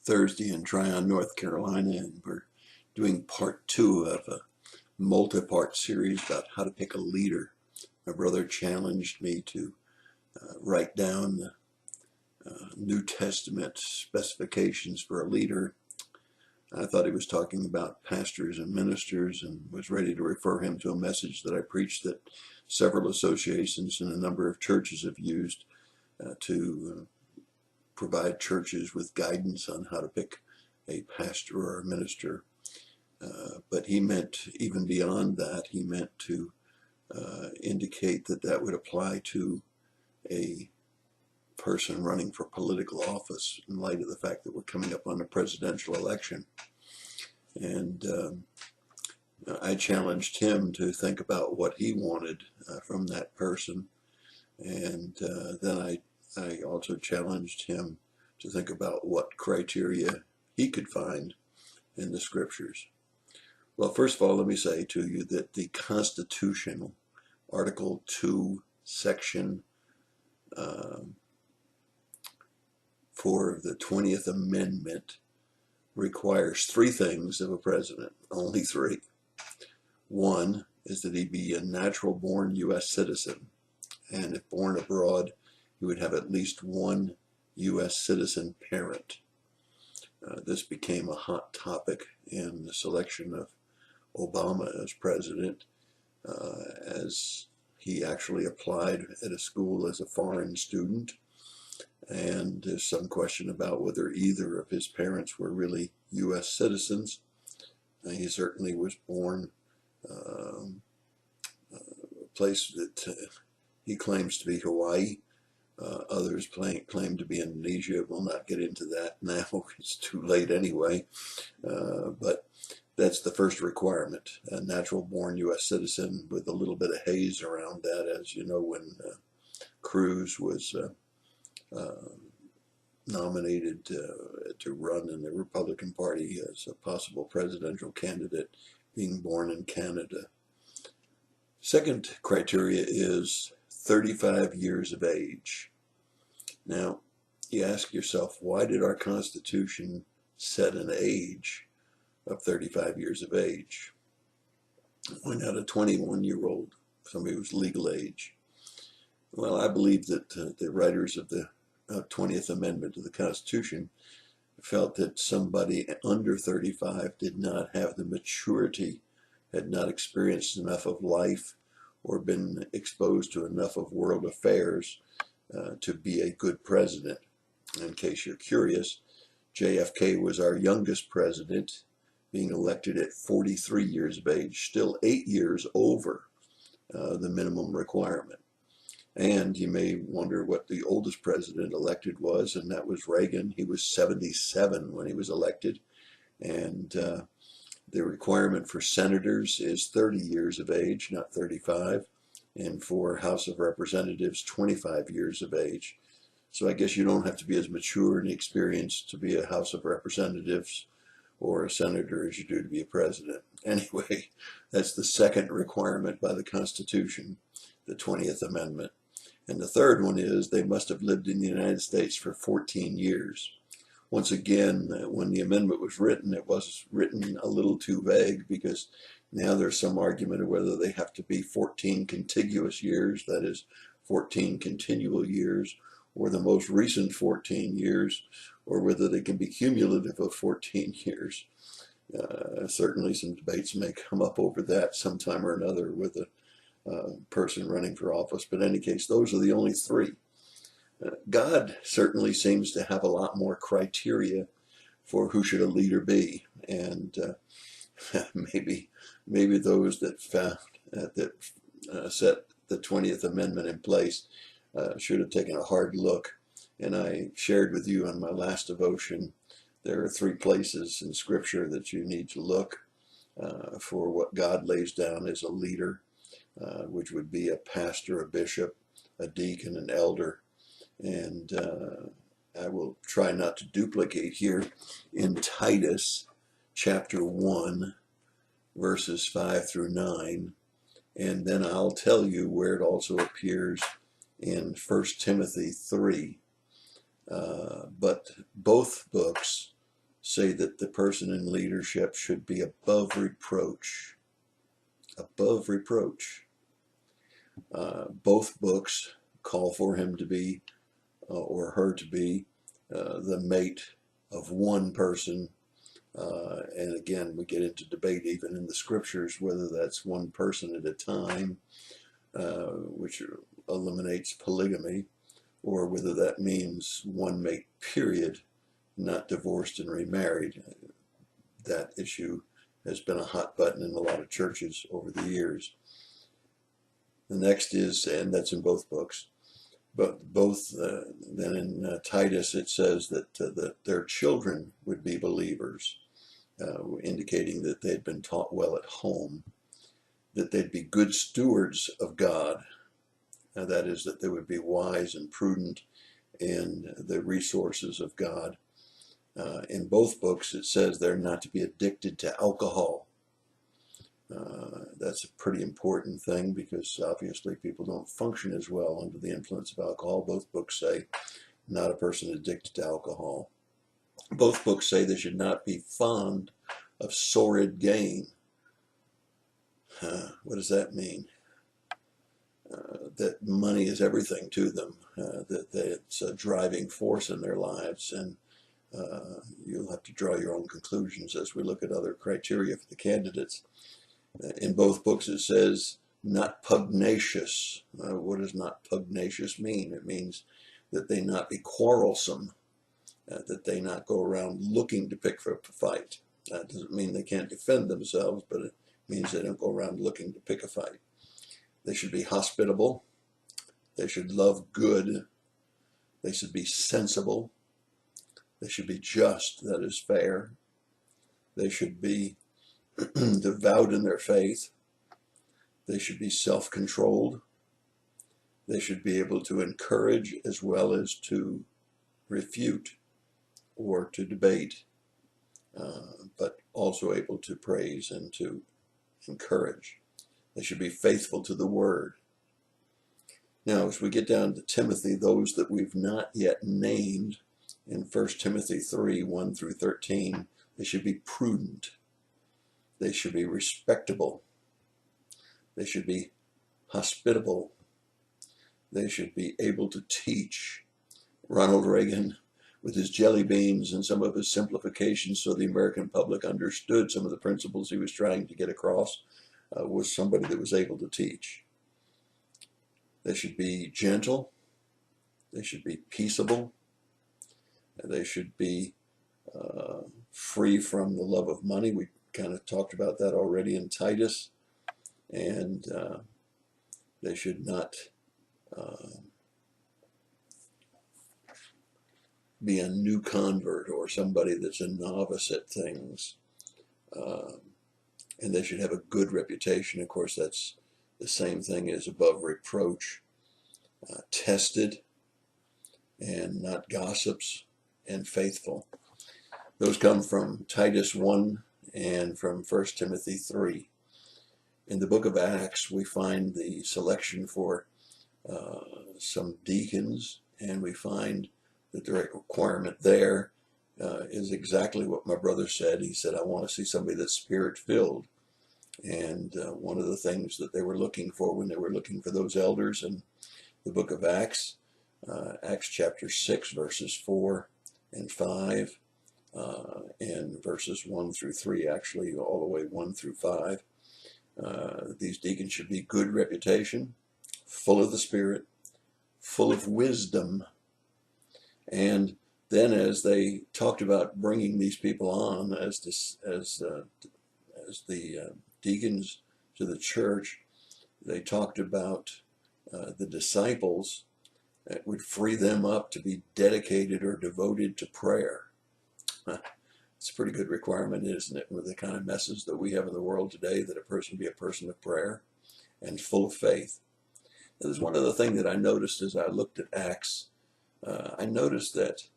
Thursday in Tryon, North Carolina, and we're doing part 2 of a multi-part series about how to pick a leader. My brother challenged me to write down the New Testament specifications for a leader. I thought he was talking about pastors and ministers and was ready to refer him to a message that I preached that several associations and a number of churches have used to provide churches with guidance on how to pick a pastor or a minister. But he meant even beyond that, he meant to indicate that that would apply to a person running for political office in light of the fact that we're coming up on a presidential election. And I challenged him to think about what he wanted from that person. And then I also challenged him to think about what criteria he could find in the scriptures. Well, first of all, let me say to you that the Constitution, Article 2, Section for the 20th Amendment, requires 3 things of a president, only 3. One is that he be a natural-born U.S. citizen, and if born abroad, he would have at least one U.S. citizen parent. This became a hot topic in the selection of Obama as president, as he actually applied at a school as a foreign student. And there's some question about whether either of his parents were really U.S. citizens. He certainly was born a place that he claims to be Hawaii. Others claim to be Indonesia. We'll not get into that now. It's too late anyway. But that's the first requirement, a natural-born U.S. citizen with a little bit of haze around that. As you know, when Cruz was nominated to run in the Republican Party as a possible presidential candidate, being born in Canada. Second criteria is 35 years of age. Now, you ask yourself, why did our Constitution set an age of 35 years of age? Why not a 21-year-old, somebody who's legal age? Well, I believe that the writers of the 20th Amendment to the Constitution felt that somebody under 35 did not have the maturity, had not experienced enough of life or been exposed to enough of world affairs to be a good president. In case you're curious, JFK was our youngest president, being elected at 43 years of age, still 8 years over the minimum requirement. And you may wonder what the oldest president elected was, and that was Reagan. He was 77 when he was elected. And the requirement for senators is 30 years of age, not 35. And for House of Representatives, 25 years of age. So I guess you don't have to be as mature and experienced to be a House of Representatives or a senator as you do to be a president. Anyway, that's the second requirement by the Constitution, the 20th Amendment. And the third one is they must have lived in the United States for 14 years. Once again, when the amendment was written, it was written a little too vague, because now there's some argument of whether they have to be 14 contiguous years, that is 14 continual years, or the most recent 14 years, or whether they can be cumulative of 14 years. Certainly some debates may come up over that sometime or another with a person running for office, but in any case, those are the only 3. God certainly seems to have a lot more criteria for who should a leader be, and maybe those that set the 20th Amendment in place should have taken a hard look. And I shared with you on my last devotion, there are 3 places in Scripture that you need to look for what God lays down as a leader, which would be a pastor, a bishop, a deacon, an elder. And I will try not to duplicate here. In Titus chapter 1, verses 5 through 9, and then I'll tell you where it also appears in 1 Timothy 3. But both books say that the person in leadership should be above reproach. Above reproach. Both books call for him to be, or her to be, the mate of one person. And again, we get into debate even in the scriptures whether that's one person at a time, which eliminates polygamy, or whether that means one mate, period, not divorced and remarried. That issue has been a hot button in a lot of churches over the years. The next is, and that's in both books, but both, then in Titus it says that their children would be believers, indicating that they'd been taught well at home, that they'd be good stewards of God. That is, that they would be wise and prudent in the resources of God. In both books, it says they're not to be addicted to alcohol. That's a pretty important thing because obviously people don't function as well under the influence of alcohol. Both books say not a person addicted to alcohol. Both books say they should not be fond of sordid gain. What does that mean? That money is everything to them, that it's a driving force in their lives, and you'll have to draw your own conclusions as we look at other criteria for the candidates. In both books it says not pugnacious. What does not pugnacious mean? It means that they not be quarrelsome, that they not go around looking to pick for a fight. That doesn't mean they can't defend themselves, but it means they don't go around looking to pick a fight. They should be hospitable. They should love good. They should be sensible. They should be just, that is fair. They should be devout in their faith. They should be self-controlled. They should be able to encourage as well as to refute or to debate, but also able to praise and to encourage. They should be faithful to the word. Now, as we get down to Timothy, those that we've not yet named in 1 Timothy 3, 1 through 13, they should be prudent. They should be respectable. They should be hospitable. They should be able to teach. Ronald Reagan, with his jelly beans and some of his simplifications so the American public understood some of the principles he was trying to get across, was somebody that was able to teach. They should be gentle. They should be peaceable. They should be free from the love of money. We kind of talked about that already in Titus. And they should not be a new convert or somebody that's a novice at things. And they should have a good reputation. Of course, that's the same thing as above reproach. Tested and not gossips, and faithful. Those come from Titus 1 and from 1 Timothy 3. In the book of Acts, we find the selection for some deacons, and we find that the requirement there is exactly what my brother said. He said, I want to see somebody that's spirit-filled. And one of the things that they were looking for when they were looking for those elders in the book of Acts, Acts chapter 6, verses 4 and 5, and verses 1 through 3, actually all the way 1 through 5. These deacons should be good reputation, full of the Spirit, full of wisdom. And then as they talked about bringing these people on as the deacons to the church, they talked about the disciples that would free them up to be dedicated or devoted to prayer. It's a pretty good requirement, isn't it, with the kind of message that we have in the world today, that a person be a person of prayer and full of faith. There's one other thing that I noticed as I looked at Acts. I noticed that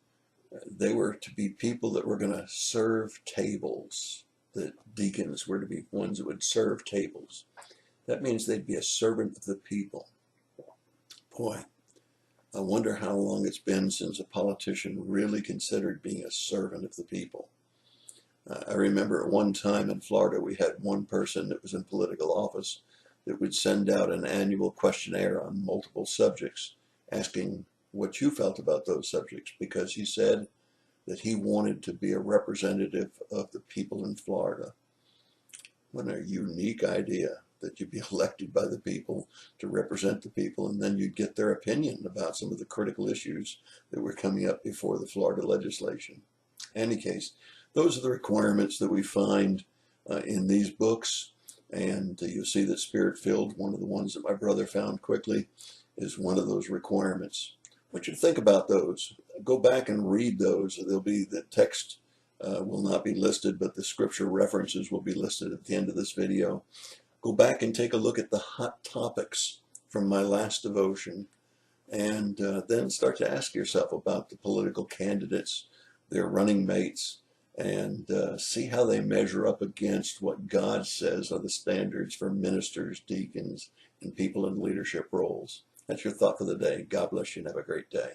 they were to be people that were going to serve tables. The deacons were to be ones that would serve tables. That means they'd be a servant of the people. Boy, I wonder how long it's been since a politician really considered being a servant of the people. I remember at one time in Florida, we had one person that was in political office that would send out an annual questionnaire on multiple subjects, asking what you felt about those subjects, because he said that he wanted to be a representative of the people in Florida. What a unique idea, that you'd be elected by the people to represent the people, and then you'd get their opinion about some of the critical issues that were coming up before the Florida legislation. In any case, those are the requirements that we find in these books, and you'll see that Spirit-Filled, one of the ones that my brother found quickly, is one of those requirements. I want you to think about those. Go back and read those. There'll be the text will not be listed, but the scripture references will be listed at the end of this video. Go back and take a look at the hot topics from my last devotion, and then start to ask yourself about the political candidates, their running mates, and see how they measure up against what God says are the standards for ministers, deacons, and people in leadership roles. That's your thought for the day. God bless you and have a great day.